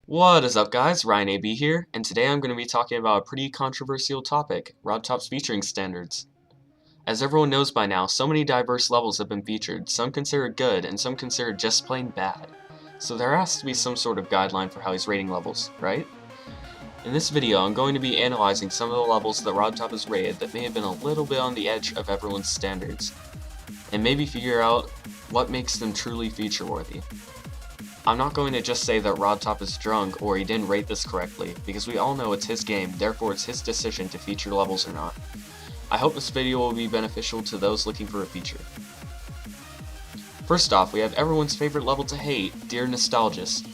What is up, guys? Ryan AB here, and today I'm going to be talking about a pretty controversial topic, ROBTOP'S featuring standards. As everyone knows by now, so many diverse levels have been featured, some considered good and some considered just plain bad. So there has to be some sort of guideline for how he's rating levels, right? In this video, I'm going to be analyzing some of the levels that ROBTOP has rated that may have been a little bit on the edge of everyone's standards, and maybe figure out what makes them truly feature-worthy. I'm not going to just say that ROBTOP is drunk or he didn't rate this correctly, because we all know it's his game, therefore it's his decision to feature levels or not. I hope this video will be beneficial to those looking for a feature. First off, we have everyone's favorite level to hate, Dear Nostalgist.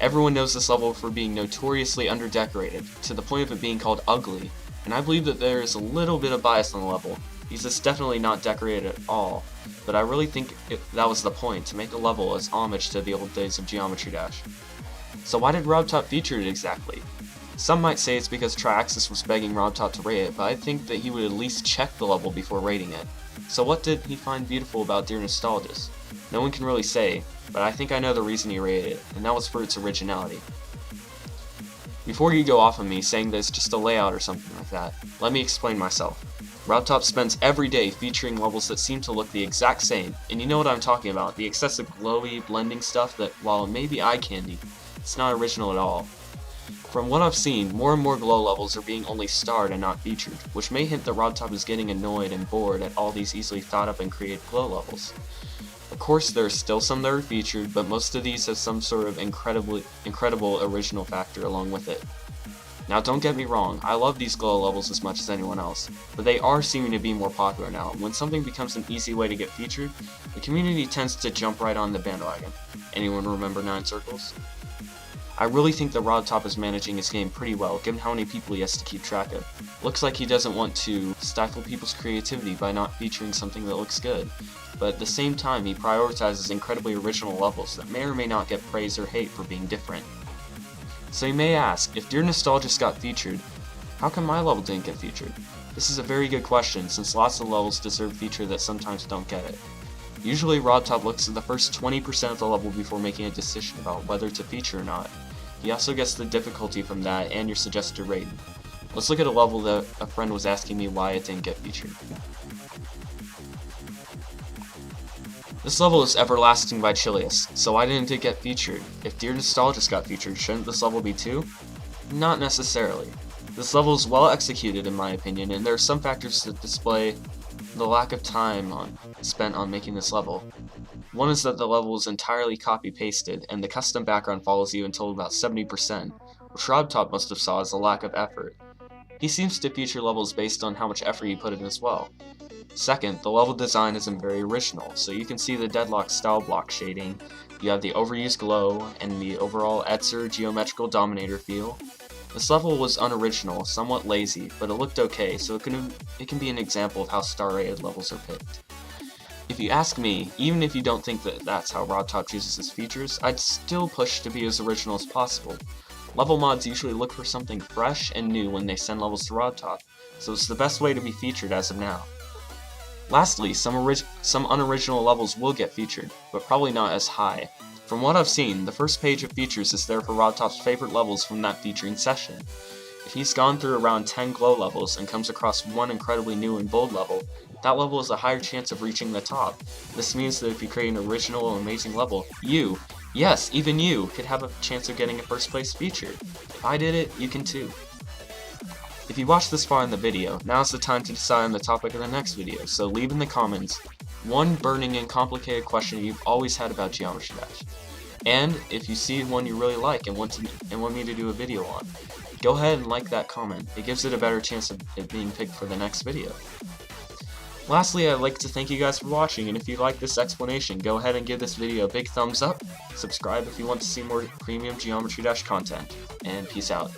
Everyone knows this level for being notoriously underdecorated, to the point of it being called ugly, and I believe that there is a little bit of bias on the level. He's just definitely not decorated at all, but I really think that was the point, to make the level as homage to the old days of Geometry Dash. So why did ROBTOP feature it exactly? Some might say it's because Triaxis was begging ROBTOP to rate it, but I think that he would at least check the level before rating it. So what did he find beautiful about Dear Nostalgist? No one can really say, but I think I know the reason he rated it, and that was for its originality. Before you go off on me saying that it's just a layout or something like that, let me explain myself. ROBTOP spends every day featuring levels that seem to look the exact same, and you know what I'm talking about, the excessive glowy, blending stuff that, while it may be eye candy, it's not original at all. From what I've seen, more and more glow levels are being only starred and not featured, which may hint that ROBTOP is getting annoyed and bored at all these easily thought up and created glow levels. Of course, there are still some that are featured, but most of these have some sort of incredible original factor along with it. Now don't get me wrong, I love these glow levels as much as anyone else, but they are seeming to be more popular now. When something becomes an easy way to get featured, the community tends to jump right on the bandwagon. Anyone remember 9 Circles? I really think that ROBTOP is managing his game pretty well, given how many people he has to keep track of. Looks like he doesn't want to stifle people's creativity by not featuring something that looks good, but at the same time he prioritizes incredibly original levels that may or may not get praise or hate for being different. So you may ask, if Dear Nostalgist got featured, how come my level didn't get featured? This is a very good question, since lots of levels deserve feature that sometimes don't get it. Usually ROBTOP looks at the first 20% of the level before making a decision about whether to feature or not. He also gets the difficulty from that and your suggested rating. Let's look at a level that a friend was asking me why it didn't get featured. This level is Everlasting by CHILLIUS, so why didn't it get featured? If Dear Nostalgist got featured, shouldn't this level be too? Not necessarily. This level is well executed in my opinion, and there are some factors that display the lack of time spent on making this level. One is that the level is entirely copy-pasted, and the custom background follows you until about 70%, which ROBTOP must have saw as a lack of effort. He seems to feature levels based on how much effort he put in as well. Second, the level design isn't very original, so you can see the deadlock style block shading, you have the overused glow, and the overall Etzer geometrical dominator feel. This level was unoriginal, somewhat lazy, but it looked okay, so it can be an example of how star-rated levels are picked. If you ask me, even if you don't think that that's how ROBTOP chooses his features, I'd still push to be as original as possible. Level mods usually look for something fresh and new when they send levels to ROBTOP, so it's the best way to be featured as of now. Lastly, some unoriginal levels will get featured, but probably not as high. From what I've seen, the first page of features is there for ROBTOP's favorite levels from that featuring session. If he's gone through around 10 glow levels and comes across one incredibly new and bold level, that level has a higher chance of reaching the top. This means that if you create an original and amazing level, you, yes, even you, could have a chance of getting a first place feature. If I did it, you can too. If you watched this far in the video, now's the time to decide on the topic of the next video, so leave in the comments one burning and complicated question you've always had about Geometry Dash. And if you see one you really like and want me to do a video on, go ahead and like that comment. It gives it a better chance of it being picked for the next video. Lastly, I'd like to thank you guys for watching, and if you like this explanation, go ahead and give this video a big thumbs up, subscribe if you want to see more premium Geometry Dash content, and peace out.